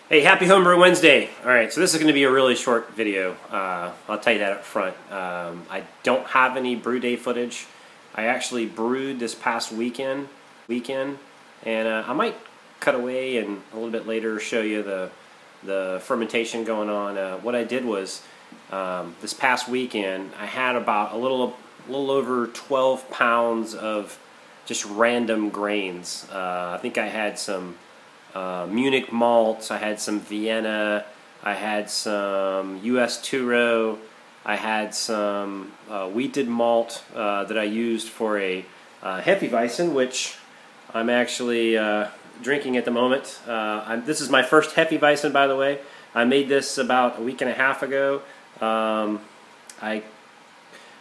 Hey, happy Homebrew Wednesday. Alright, so this is going to be a really short video. I'll tell you that up front. I don't have any brew day footage. I actually brewed this past weekend, and I might cut away and a little bit later show you the fermentation going on. What I did was, this past weekend, I had about a little over 12 pounds of just random grains. I think I had some Munich malts, I had some Vienna, I had some US two-row, I had some wheated malt that I used for a Hefeweizen, which I'm actually drinking at the moment. This is my first Hefeweizen, by the way. I made this about a week and a half ago. I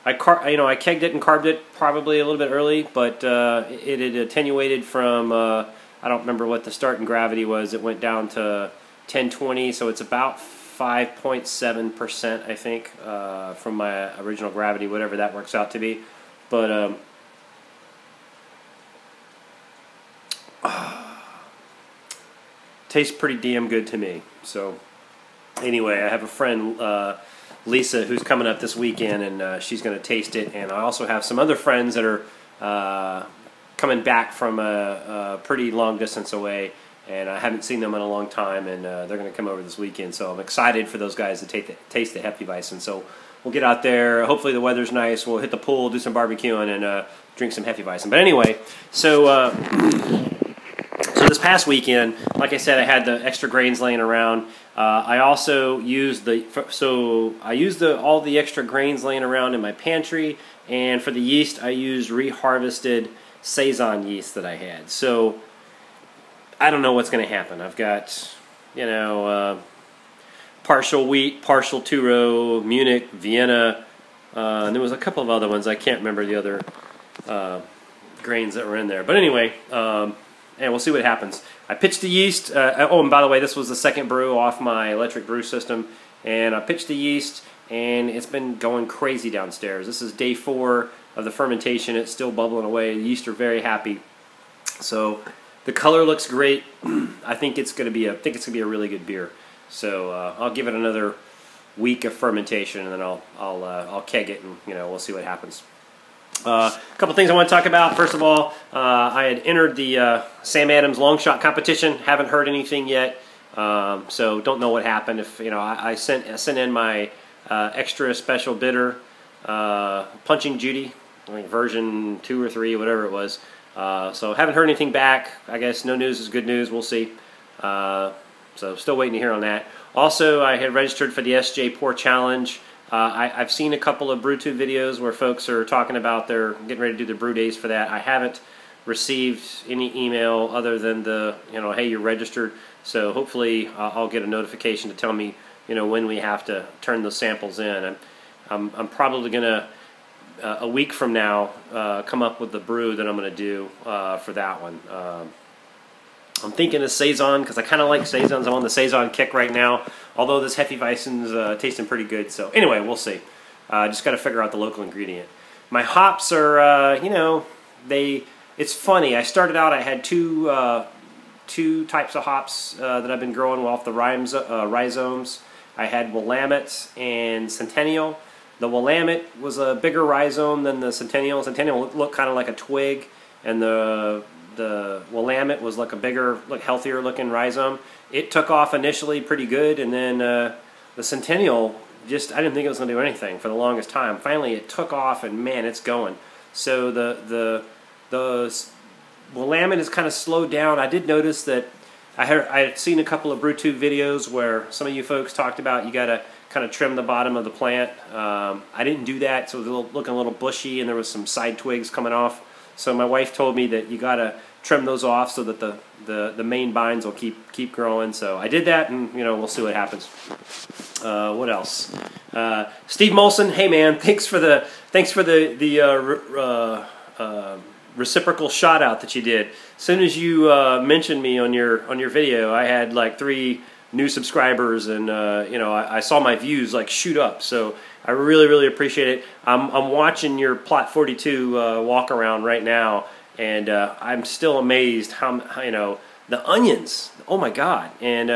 kegged it and carved it probably a little bit early, but it had attenuated from I don't remember what the starting gravity was. It went down to 1020, so it's about 5.7%, I think, from my original gravity, whatever that works out to be. But tastes pretty damn good to me. So anyway, I have a friend, Lisa, who's coming up this weekend, and she's going to taste it. And I also have some other friends that are coming back from a pretty long distance away, and I haven't seen them in a long time, and they're going to come over this weekend. So I'm excited for those guys to taste the Hefeweizen. So we'll get out there. Hopefully the weather's nice. We'll hit the pool, do some barbecuing, and drink some Hefeweizen. But anyway, so this past weekend, like I said, I had the extra grains laying around. I also used all the extra grains laying around in my pantry, and for the yeast, I used reharvested Saison yeast that I had. So I don't know what's going to happen. I've got, partial wheat, partial two-row, Munich, Vienna, and there was a couple of other ones. I can't remember the other grains that were in there. But anyway, and we'll see what happens. I pitched the yeast. Oh, and by the way, this was the second brew off my electric brew system, and I pitched the yeast, and it's been going crazy downstairs. This is day 4 of the fermentation. It's still bubbling away. The yeast are very happy. So the color looks great. I think it's going to be a really good beer. So I'll give it another week of fermentation, and then I'll keg it, and we'll see what happens. A couple things I want to talk about. First of all, I had entered the Sam Adams long shot competition. Haven't heard anything yet, so don't know what happened. If I sent in my extra special bitter, Punching Judy, I think version 2 or 3, whatever it was. So haven't heard anything back. I guess no news is good news. We'll see. So still waiting to hear on that. Also, I had registered for the SJ Pour Challenge. I've seen a couple of BrewTube videos where folks are talking about they're getting ready to do the brew days for that. I haven't received any email other than the, hey, you're registered. So hopefully I'll get a notification to tell me, when we have to turn those samples in. I'm probably going to, a week from now, come up with the brew that I'm going to do for that one. I'm thinking of Saison because I kind of like Saisons. I'm on the Saison kick right now, although this Hefeweizen's tasting pretty good. So anyway, we'll see. Just got to figure out the local ingredient. My hops are, it's funny. I started out, I had two types of hops that I've been growing off the rhizomes. I had Willamette and Centennial. The Willamette was a bigger rhizome than the Centennial. Centennial looked kind of like a twig, and the Willamette was like a bigger, healthier looking rhizome. It took off initially pretty good, and then the Centennial, I didn't think it was going to do anything for the longest time. Finally, it took off, and man, it's going. So the Willamette has kind of slowed down. I did notice that I had seen a couple of BrewTube videos where some of you folks talked about you got to kind of trim the bottom of the plant. I didn't do that, so it was looking a little bushy, and there was some side twigs coming off. So my wife told me that you got to trim those off so that the main vines will keep growing. So I did that, and we'll see what happens. What else? Steve Molson, hey man, thanks for the reciprocal shout out that you did. As soon as you mentioned me on your video, I had like 3 new subscribers, and I saw my views shoot up. So I really appreciate it. I'm watching your Plot 42 walk around right now, and I'm still amazed how the onions. Oh my God! And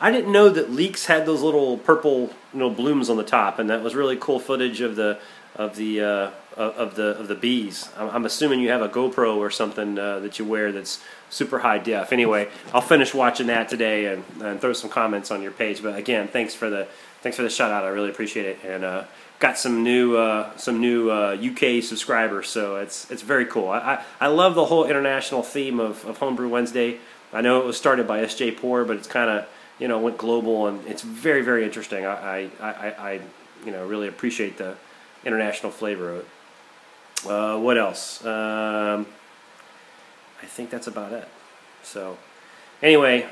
I didn't know that leeks had those little purple blooms on the top, and that was really cool footage of the bees. I'm assuming you have a GoPro or something that you wear that's super high def. Anyway, I'll finish watching that today and throw some comments on your page. But again, thanks for the shout out. I really appreciate it, and got some new UK subscribers, so it's very cool. I love the whole international theme of Homebrew Wednesday. I know it was started by S.J. Poor, but it's kind of went global, and it's very, very interesting. I really appreciate the international flavor of it. What else? I think that's about it. So anyway,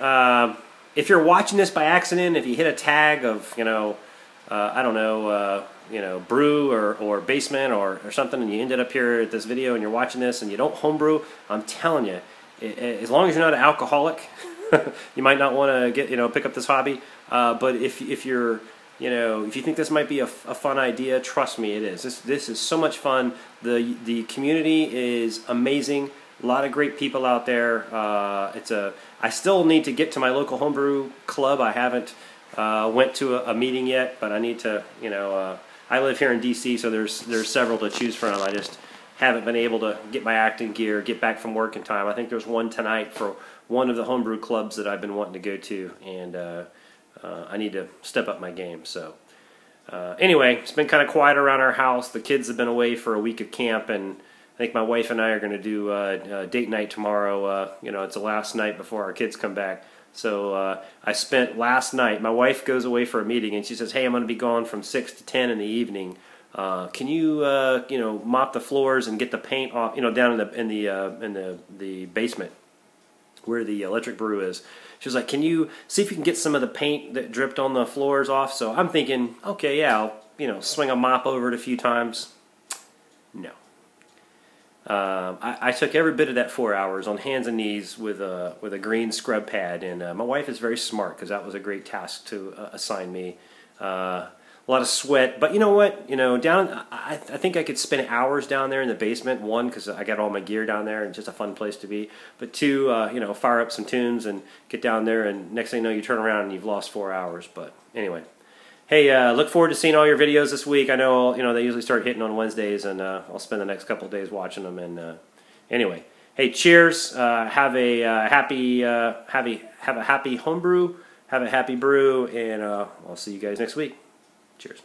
if you're watching this by accident, if you hit a tag of I don't know, brew or basement or something, and you ended up here at this video and you're watching this and you don't homebrew, I'm telling you, as long as you're not an alcoholic, you might not want to get pick up this hobby. But if you're if you think this might be a fun idea, trust me, it is. This is so much fun. The community is amazing. A lot of great people out there. I still need to get to my local homebrew club. I haven't went to a meeting yet, but I need to. I live here in D.C., so there's several to choose from. I just haven't been able to get my acting gear, get back from work in time. I think there's one tonight for one of the homebrew clubs that I've been wanting to go to, and I need to step up my game. So anyway, it's been kind of quiet around our house. The kids have been away for a week of camp, and I think my wife and I are going to do date night tomorrow. It's the last night before our kids come back. So I spent last night, my wife goes away for a meeting, and she says, hey, I'm going to be gone from 6 to 10 in the evening. Can you mop the floors and get the paint off, down in the basement where the electric brew is. She was like, can you see if you can get some of the paint that dripped on the floors off? So I'm thinking, okay, yeah, I'll swing a mop over it a few times. No. I took every bit of that 4 hours on hands and knees with a green scrub pad, and my wife is very smart because that was a great task to assign me. A lot of sweat, but you know what? I think I could spend hours down there in the basement. One, because I got all my gear down there, and it's just a fun place to be. But two, fire up some tunes and get down there, and next thing you know, you turn around and you've lost 4 hours. But anyway, hey, look forward to seeing all your videos this week. I know they usually start hitting on Wednesdays, and I'll spend the next couple of days watching them. And anyway, hey, cheers. Have a happy homebrew. Have a happy brew, and I'll see you guys next week. Cheers.